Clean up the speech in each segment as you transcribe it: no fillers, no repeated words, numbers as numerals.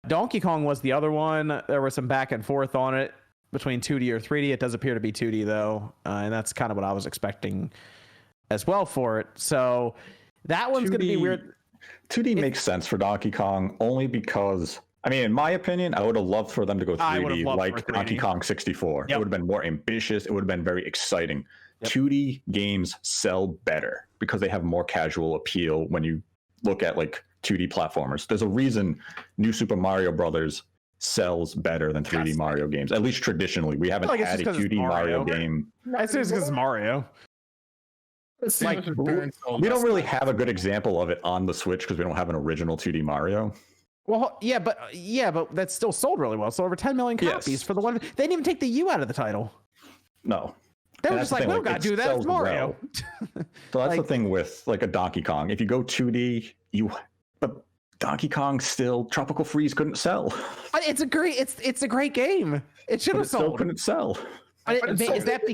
Donkey Kong was the other one. There was some back and forth on it between 2D or 3D. It does appear to be 2D though, and that's kind of what I was expecting as well for it. So that one's going to be weird. 2D makes sense for Donkey Kong only because, I mean, in my opinion, I would have loved for them to go 3D like Donkey Kong 64. Yep. It would have been more ambitious. It would have been very exciting. Yep. 2D games sell better because they have more casual appeal when you look at like 2D platformers. There's a reason New Super Mario Brothers sells better than 3D Mario games. At least traditionally, we haven't had a 2D Mario game. I say it's because it's Mario. It's like we don't really have a good example of it on the Switch because we don't have an original 2D Mario. Well, yeah, but that's still sold really well. So over 10 million copies for the one. They didn't even take the U out of the title. No. They were just like, we don't gotta do that. It's Mario. Well. So that's the thing with like a Donkey Kong. If you go 2D, but Donkey Kong still Tropical Freeze couldn't sell. It's a great game. It should have sold. Still couldn't sell. Is that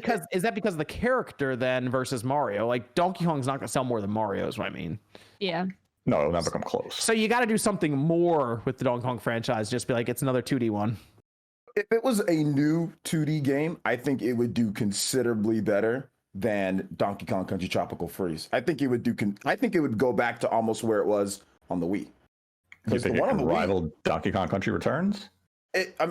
because of the character then versus Mario? Like Donkey Kong's not gonna sell more than Mario is what I mean. Yeah. No, it'll never come close. So you got to do something more with the Donkey Kong franchise. Just be like, it's another 2D one. If it was a new 2D game, I think it would do considerably better than Donkey Kong Country Tropical Freeze. I think it would go back to almost where it was on the Wii. You think it can rival Donkey Kong Country Returns?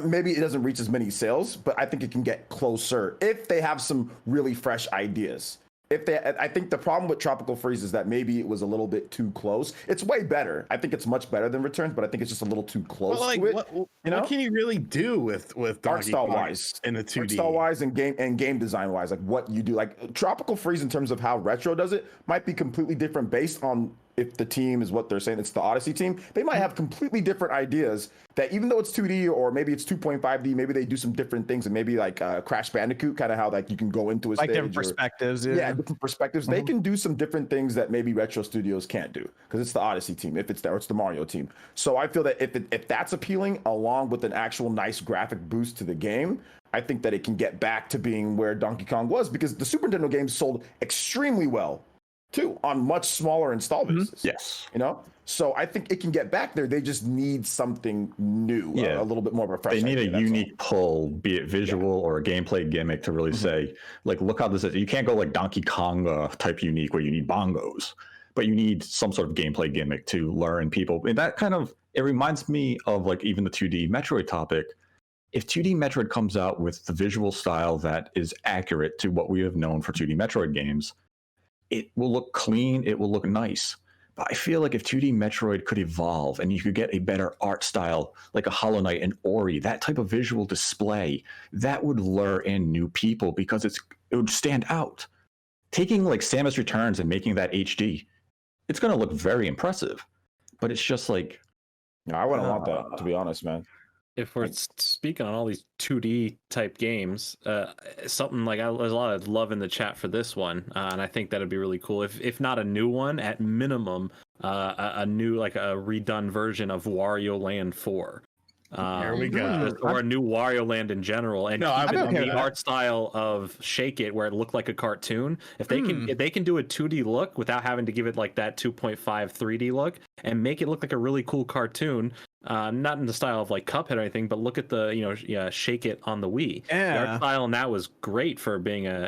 Maybe it doesn't reach as many sales, but I think it can get closer if they have some really fresh ideas. I think the problem with Tropical Freeze is that maybe it was a little bit too close. It's way better. I think it's much better than Returns, but I think it's just a little too close. Well, like, to it, what can you really do with art style wise in the 2D? Art style wise and game design wise, like what you do, like Tropical Freeze in terms of how Retro does it might be completely different based on if the team is what they're saying. It's the Odyssey team. They might have completely different ideas that even though it's 2D or maybe it's 2.5D, maybe they do some different things and maybe like Crash Bandicoot, kind of how like you can go into a like stage different perspectives. Yeah, different perspectives. They can do some different things that maybe Retro Studios can't do because it's the Odyssey team, if it's there, or it's the Mario team. So I feel that if that's appealing along with an actual nice graphic boost to the game, I think that it can get back to being where Donkey Kong was because the Super Nintendo games sold extremely well too on much smaller install bases. Yes. So I think it can get back there. They just need something new, a little bit more of a fresh They need idea, a unique pull, be it visual or a gameplay gimmick to really say, like, look how this is. You can't go like Donkey Kong type unique where you need bongos, but you need some sort of gameplay gimmick to lure in people. And that kind of, it reminds me of like even the 2D Metroid topic. If 2D Metroid comes out with the visual style that is accurate to what we have known for 2D Metroid games, it will look clean, it will look nice. But I feel like if 2D Metroid could evolve and you could get a better art style, like a Hollow Knight and Ori, that type of visual display, that would lure in new people because it would stand out. Taking like Samus Returns and making that HD, it's going to look very impressive. But it's just like... No, I wouldn't want that, to be honest, man. If we're speaking on all these 2D type games, something like there's a lot of love in the chat for this one, and I think that'd be really cool. If not a new one, at minimum, a new like a redone version of Wario Land 4. There we go. Or a new Wario Land in general, and the art style of Shake It, where it looked like a cartoon. If they can do a 2D look without having to give it like that 2.5 3D look, and make it look like a really cool cartoon. Not in the style of like Cuphead or anything, but look at the Shake It on the Wii. Yeah. The art style and that was great for being a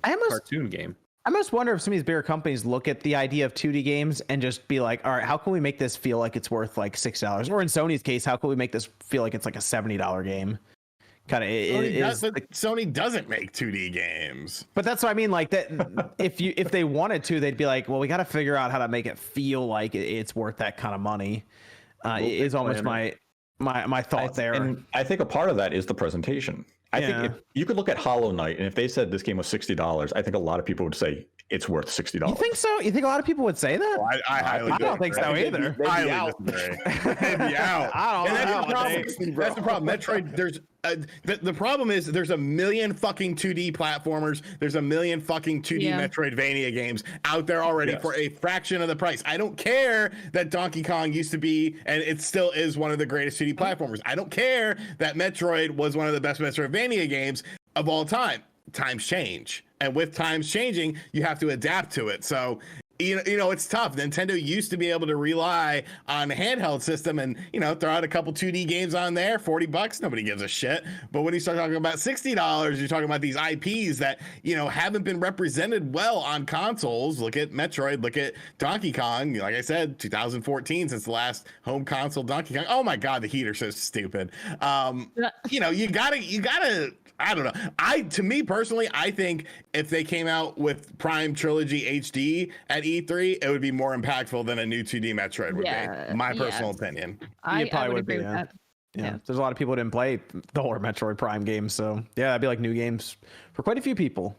cartoon game. I almost wonder if some of these bigger companies look at the idea of 2D games and just be like, all right, how can we make this feel like it's worth like $6? Or in Sony's case, how can we make this feel like it's like a $70 game? Kind of. Sony doesn't make 2D games. But that's what I mean. Like that, if they wanted to, they'd be like, well, we got to figure out how to make it feel like it's worth that kind of money. Is almost my thought there. And I think a part of that is the presentation. I think if you could look at Hollow Knight, and if they said this game was $60, I think a lot of people would say it's worth $60. You think so? You think a lot of people would say that? Well, I don't think so either. Highly disagree. They'd be out. That's the problem. Metroid, there's the problem is there's a million fucking 2D platformers. There's a million fucking 2D Metroidvania games out there already for a fraction of the price. I don't care that Donkey Kong used to be, and it still is one of the greatest 2D platformers. I don't care that Metroid was one of the best Metroidvania games of all time. Times change. And with times changing, you have to adapt to it. So you know, it's tough. Nintendo used to be able to rely on a handheld system and, you know, throw out a couple 2D games on there, $40, nobody gives a shit. But when you start talking about $60, you're talking about these IPs that, you know, haven't been represented well on consoles. Look at Metroid, look at Donkey Kong. Like I said, 2014 since the last home console Donkey Kong. Oh my God, the heater's so stupid. You know, you gotta, I don't know. To me personally, I think if they came out with Prime Trilogy HD at E3, it would be more impactful than a new 2D Metroid would be. My personal opinion. I would agree with that. Yeah, there's a lot of people who didn't play the whole Metroid Prime games, so yeah, that'd be like new games for quite a few people.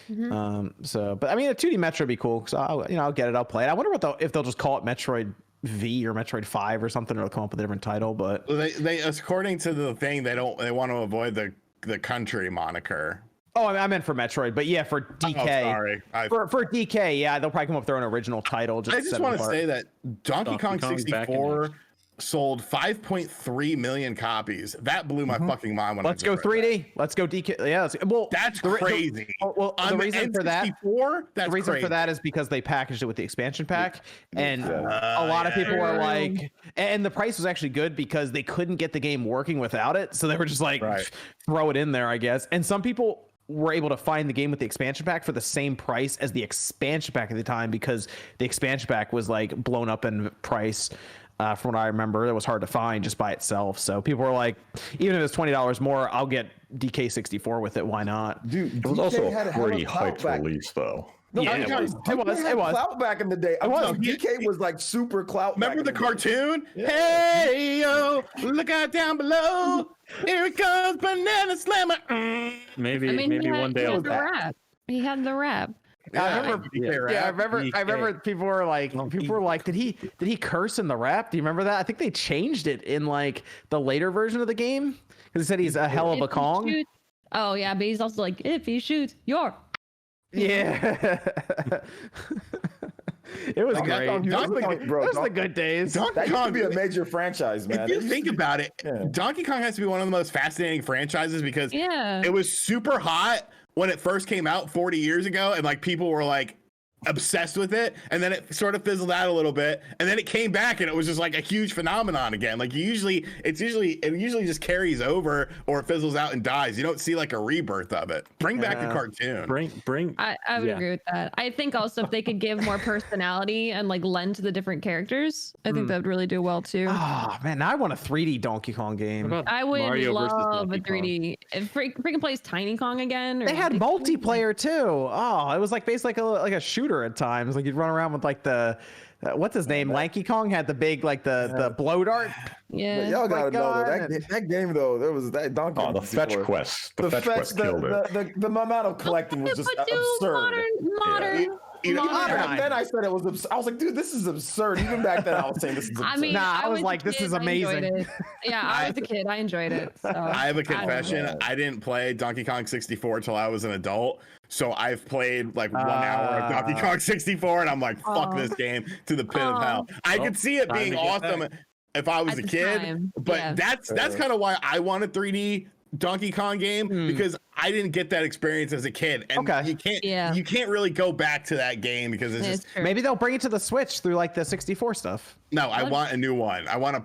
But I mean, a 2D Metroid would be cool because I'll get it, I'll play it. I wonder if they'll just call it Metroid V or Metroid 5 or something, or they'll come up with a different title. But they according to the thing, they want to avoid the country moniker. Oh, I meant for Metroid, but yeah, for DK. Oh, sorry. For DK, yeah, they'll probably come up with their own original title. I just want to say that Donkey Kong 64 sold 5.3 million copies. That blew my fucking mind when Let's go 3D. Let's go DK. Yeah, that's crazy. The reason for that, the reason for that is because they packaged it with the expansion pack, and a lot of people were like, and the price was actually good because they couldn't get the game working without it, so they were just like, throw it in there, I guess. And some people were able to find the game with the expansion pack for the same price as the expansion pack at the time because the expansion pack was like blown up in price. From what I remember, it was hard to find just by itself. So people were like, even if it's $20 more, I'll get DK64 with it. Why not? Dude, it was also a pretty hyped release, though. No, yeah, it was. Clout back in the day. DK was like super clout. Remember the cartoon? Yeah. Hey yo, look out down below. Here it comes, Banana Slammer. Maybe one day I'll rap. He had the rap. I remember people were like, did he curse in the rap? Do you remember that? I think they changed it in like the later version of the game because he said he's a hell of a Kong. Oh yeah, but he's also like, if he shoots, you're. Yeah. It was great. Those are the good days. That used to be a major franchise, man. If you think about it, Donkey Kong has to be one of the most fascinating franchises because it was super hot when it first came out 40 years ago, and like people were like obsessed with it, and then it sort of fizzled out a little bit, and then it came back and it was just like a huge phenomenon again. Like it usually just carries over or it fizzles out and dies. You don't see like a rebirth of it. Bring back the cartoon. I would agree with that. I think also if they could give more personality and like lend to the different characters, I think that would really do well too. Oh man, now I want a 3D Donkey Kong game. I would love a 3D. If freaking plays Tiny Kong again. They had multiplayer too. Oh, it was like basically like a shooter at times. Like you'd run around with like the what's his name? Lanky Kong had the big like the blow dart. Yeah, but y'all gotta know that game though. There was that Donkey. Oh, the fetch quest. The fetch quest killed it. The amount of collecting was just absurd. Modern. Back then I said it was absurd. I was like, dude, this is absurd. Even back then I was saying this is absurd. I mean, I was like, this is amazing. Yeah, I was a kid. I enjoyed it. So. I have a confession. I didn't play Donkey Kong 64 till I was an adult. So I've played like 1 hour of Donkey Kong 64, and I'm like, fuck this game to the pit of hell. I could see it being awesome if I was a kid, but that's kind of why I want a 3D Donkey Kong game because I didn't get that experience as a kid, and you can't really go back to that game because it's just maybe they'll bring it to the Switch through like the 64 stuff. No, I want a new one. I want a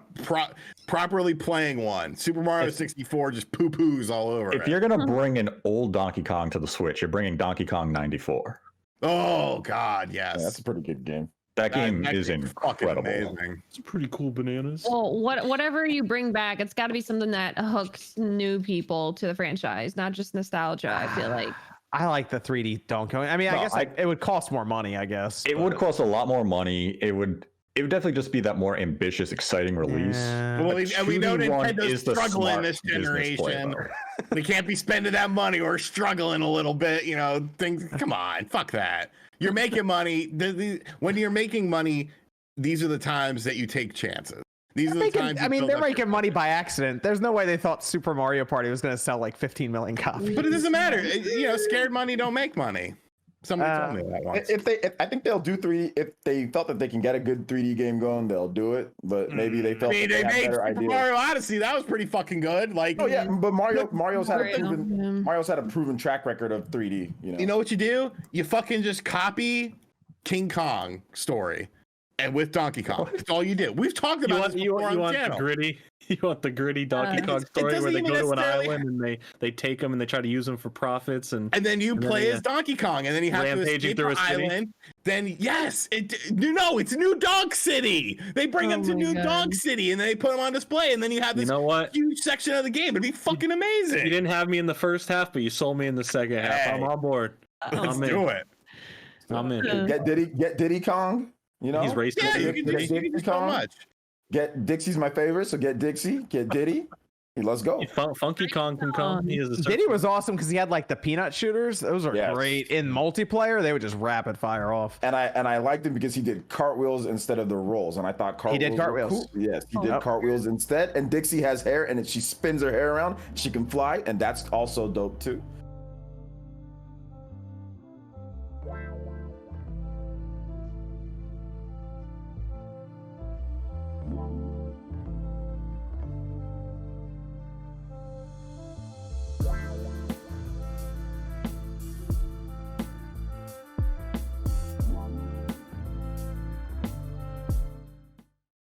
properly playing one. Super Mario 64 just poo-poos all over it. If you're gonna bring an old Donkey Kong to the Switch, you're bringing Donkey Kong 94. Oh God, yes, that's a pretty good game. That game is incredible. It's pretty cool bananas. Well, whatever you bring back, it's got to be something that hooks new people to the franchise, not just nostalgia. I feel like. I like the 3D Donkey Kong. I mean, I guess it would cost more money. I guess it would cost a lot more money. It would definitely just be that more ambitious, exciting release. Well, and we know Nintendo's struggling this generation. They can't be spending that money. We're struggling a little bit. You know, things. Come on, fuck that. You're making money. When you're making money, these are the times that you take chances. These are the times. I mean, they're making money by accident. There's no way they thought Super Mario Party was going to sell like 15 million copies. But it doesn't matter. You know, scared money don't make money. Somebody told me that once. I think they'll do 3D. If they felt that they can get a good 3D game going, they'll do it. But maybe they felt they had better ideas. Mario Odyssey, that was pretty fucking good. Like, oh yeah, but Mario's had a proven track record of 3D. You know what you do? You fucking just copy King Kong story, and with Donkey Kong. That's all you did. We've talked about this before on the channel. You want the gritty Donkey Kong story where they go to an island and they take them and they try to use them for profits and then you play as Donkey Kong and then you have to escape the island. Then yes, it's New Dog City. They bring them to New Dog City and they put them on display and then you have this huge section of the game. It'd be fucking amazing. You didn't have me in the first half, but you sold me in the second half. Hey, I'm on board. Let's do it. I'm in. Get Diddy Kong. You know, he's racing. Yeah, you can do so much. Get Dixie's my favorite, so get Dixie, get Diddy. Let's go. Funky Kong can come. Diddy was awesome because he had like the peanut shooters. Those are great in multiplayer. They would just rapid fire off. And I liked him because he did cartwheels instead of the rolls, and I thought cartwheels. He did cartwheels. Cool. Yes, he did cartwheels instead. And Dixie has hair, and she spins her hair around. She can fly, and that's also dope too.